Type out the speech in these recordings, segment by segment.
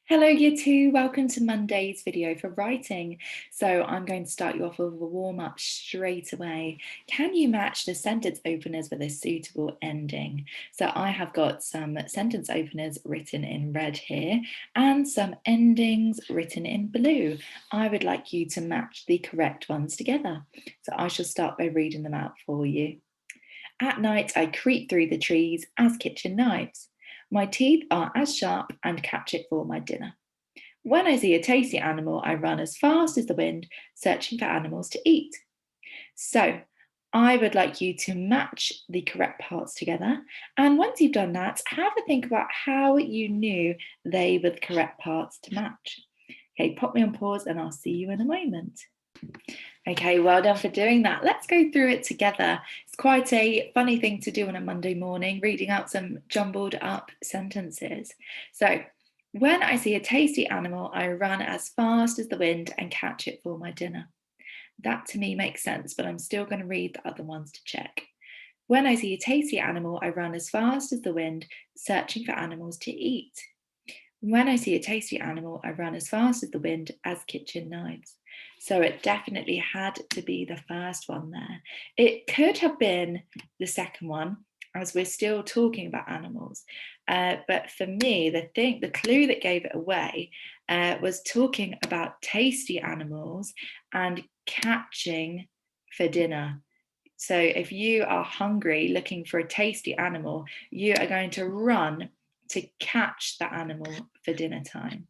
Hello Year 2, welcome to Monday's video for writing. So I'm going to start you off with a warm-up straight away. Can you match the sentence openers with a suitable ending? So I have got some sentence openers written in red here and some endings written in blue. I would like you to match the correct ones together. So I shall start by reading them out for you. At night I creep through the trees as kitchen knives. My teeth are as sharp and catch it for my dinner. When I see a tasty animal, I run as fast as the wind, searching for animals to eat. So I would like you to match the correct parts together. And once you've done that, have a think about how you knew they were the correct parts to match. Okay, pop me on pause and I'll see you in a moment. Okay, well done for doing that. Let's go through it together. It's quite a funny thing to do on a Monday morning, reading out some jumbled up sentences. So, when I see a tasty animal, I run as fast as the wind and catch it for my dinner. That to me makes sense, but I'm still going to read the other ones to check. When I see a tasty animal, I run as fast as the wind, searching for animals to eat. When I see a tasty animal, I run as fast as the wind as kitchen knives. So it definitely had to be the first one there. It could have been the second one, as we're still talking about animals. But for me, the clue that gave it away was talking about tasty animals and catching for dinner. So if you are hungry looking for a tasty animal, you are going to run to catch the animal for dinner time.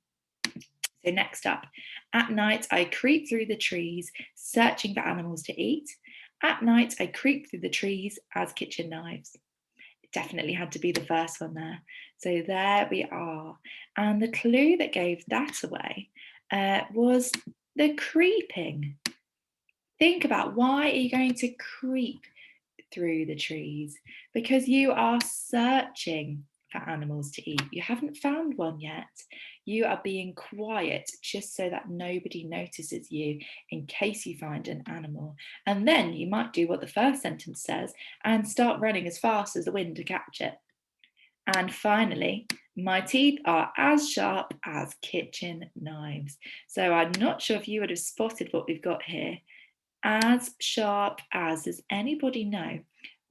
So next up, at night I creep through the trees searching for animals to eat. At night I creep through the trees as kitchen knives. It definitely had to be the first one there. So there we are. And the clue that gave that away was the creeping. Think about, why are you going to creep through the trees? Because you are searching for animals to eat. You haven't found one yet. You are being quiet just so that nobody notices you in case you find an animal. And then you might do what the first sentence says and start running as fast as the wind to catch it. And finally, my teeth are as sharp as kitchen knives. So I'm not sure if you would have spotted what we've got here. As sharp as, does anybody know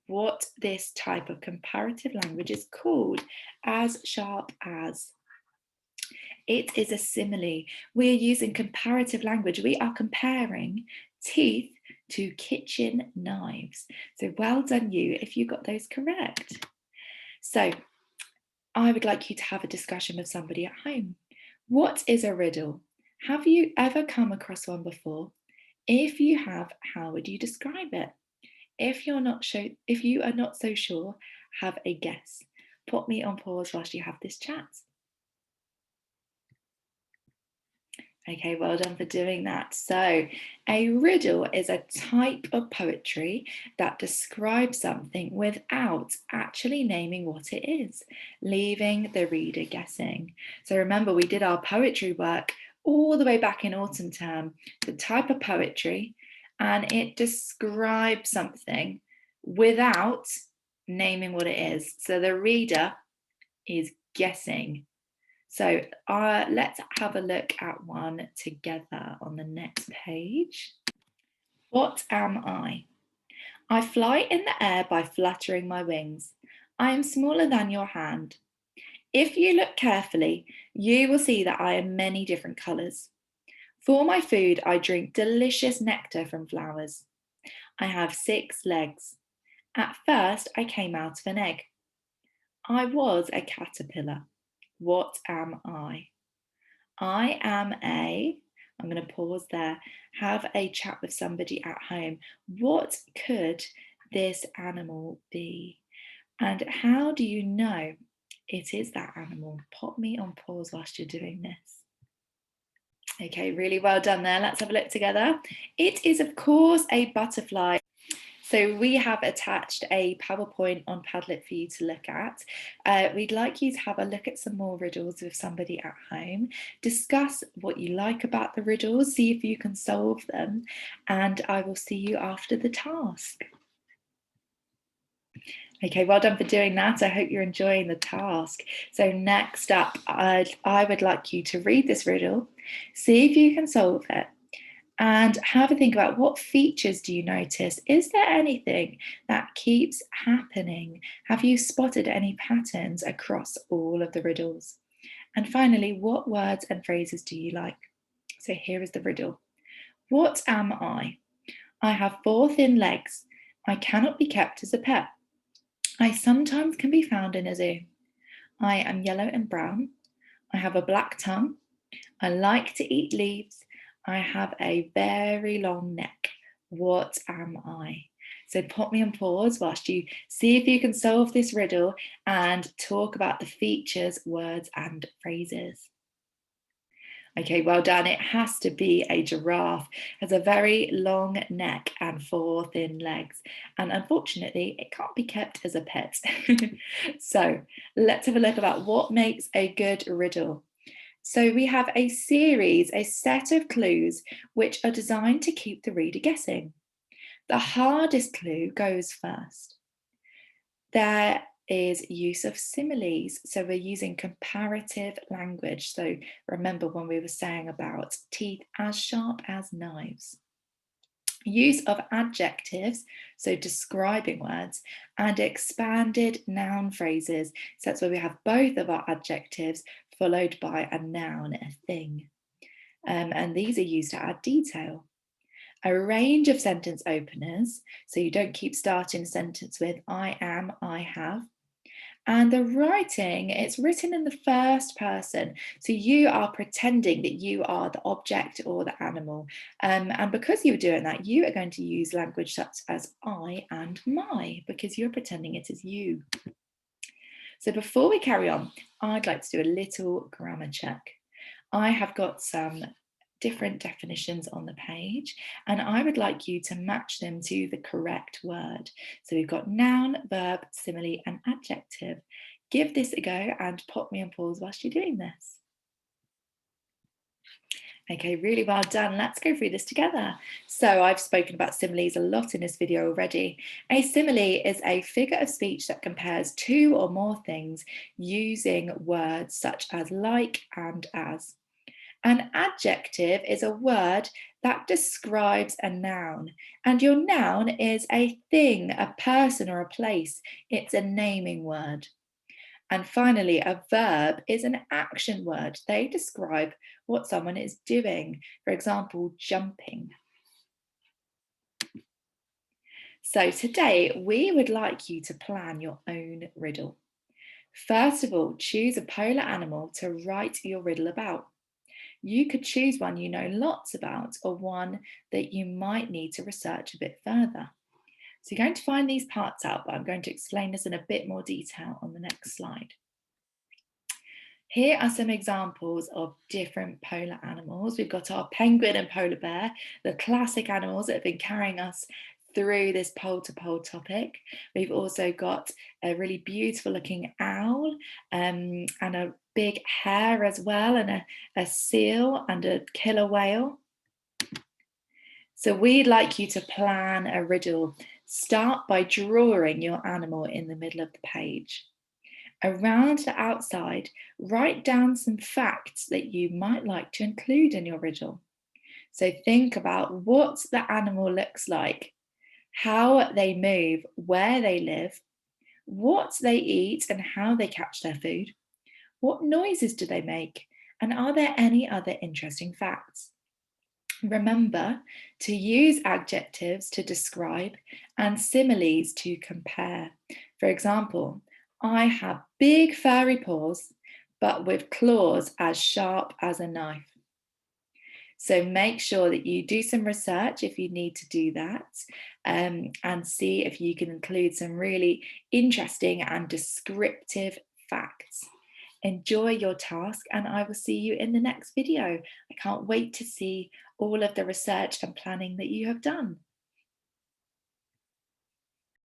what this type of comparative language is called? As sharp as. It is a simile. We are using comparative language. We are comparing teeth to kitchen knives. So well done you if you got those correct. So I would like you to have a discussion with somebody at home. What is a riddle? Have you ever come across one before? If you have, how would you describe it? If you are not so sure, have a guess. Put me on pause whilst you have this chat. Okay, well done for doing that. So, a riddle is a type of poetry that describes something without actually naming what it is, leaving the reader guessing. So remember, we did our poetry work all the way back in autumn term, the type of poetry, and it describes something without naming what it is. So the reader is guessing. So let's have a look at one together on the next page. What am I? I fly in the air by fluttering my wings. I am smaller than your hand. If you look carefully, you will see that I am many different colours. For my food, I drink delicious nectar from flowers. I have 6 legs. At first, I came out of an egg. I was a caterpillar. What am I? I am I'm going to pause there, have a chat with somebody at home. What could this animal be? And how do you know it is that animal? Pop me on pause whilst you're doing this. Okay, really well done there. Let's have a look together. It is, of course, a butterfly. So we have attached a PowerPoint on Padlet for you to look at. We'd like you to have a look at some more riddles with somebody at home, discuss what you like about the riddles, see if you can solve them, and I will see you after the task. Okay, well done for doing that. I hope you're enjoying the task. So next up, I would like you to read this riddle, see if you can solve it, and have a think about what features do you notice? Is there anything that keeps happening? Have you spotted any patterns across all of the riddles? And finally, what words and phrases do you like? So here is the riddle. What am I? I have 4 thin legs. I cannot be kept as a pet. I sometimes can be found in a zoo. I am yellow and brown. I have a black tongue. I like to eat leaves. I have a very long neck. What am I? So pop me on pause whilst you see if you can solve this riddle and talk about the features, words, and phrases. Okay, well done. It has to be a giraffe. It has a very long neck and 4 thin legs. And unfortunately, it can't be kept as a pet. So let's have a look about what makes a good riddle. So we have a series, a set of clues which are designed to keep the reader guessing. The hardest clue goes first. There is use of similes. So we're using comparative language. So remember when we were saying about teeth as sharp as knives. Use of adjectives, so describing words, and expanded noun phrases. So that's where we have both of our adjectives followed by a noun, a thing. And these are used to add detail. A range of sentence openers, so you don't keep starting a sentence with I am, I have. And the writing, it's written in the first person. So you are pretending that you are the object or the animal. And because you're doing that, you are going to use language such as I and my, because you're pretending it is you. So before we carry on, I'd like to do a little grammar check. I have got some different definitions on the page, and I would like you to match them to the correct word. So we've got noun, verb, simile, and adjective. Give this a go and pop me on pause whilst you're doing this. Okay, really well done. Let's go through this together. So I've spoken about similes a lot in this video already. A simile is a figure of speech that compares 2 or more things using words such as like and as. An adjective is a word that describes a noun, and your noun is a thing, a person, or a place. It's a naming word. And finally, a verb is an action word. They describe what someone is doing. For example, jumping. So today we would like you to plan your own riddle. First of all, choose a polar animal to write your riddle about. You could choose one you know lots about or one that you might need to research a bit further. So you're going to find these parts out, but I'm going to explain this in a bit more detail on the next slide. Here are some examples of different polar animals. We've got our penguin and polar bear, the classic animals that have been carrying us through this pole to pole topic. We've also got a really beautiful looking owl and a big hare as well, and a seal and a killer whale. So we'd like you to plan a riddle. Start by drawing your animal in the middle of the page. Around the outside, write down some facts that you might like to include in your riddle. So think about what the animal looks like, how they move, where they live, what they eat and how they catch their food, what noises do they make, and are there any other interesting facts? Remember to use adjectives to describe and similes to compare. For example, I have big furry paws, but with claws as sharp as a knife. So make sure that you do some research if you need to do that, and see if you can include some really interesting and descriptive facts. Enjoy your task, and I will see you in the next video. I can't wait to see all of the research and planning that you have done.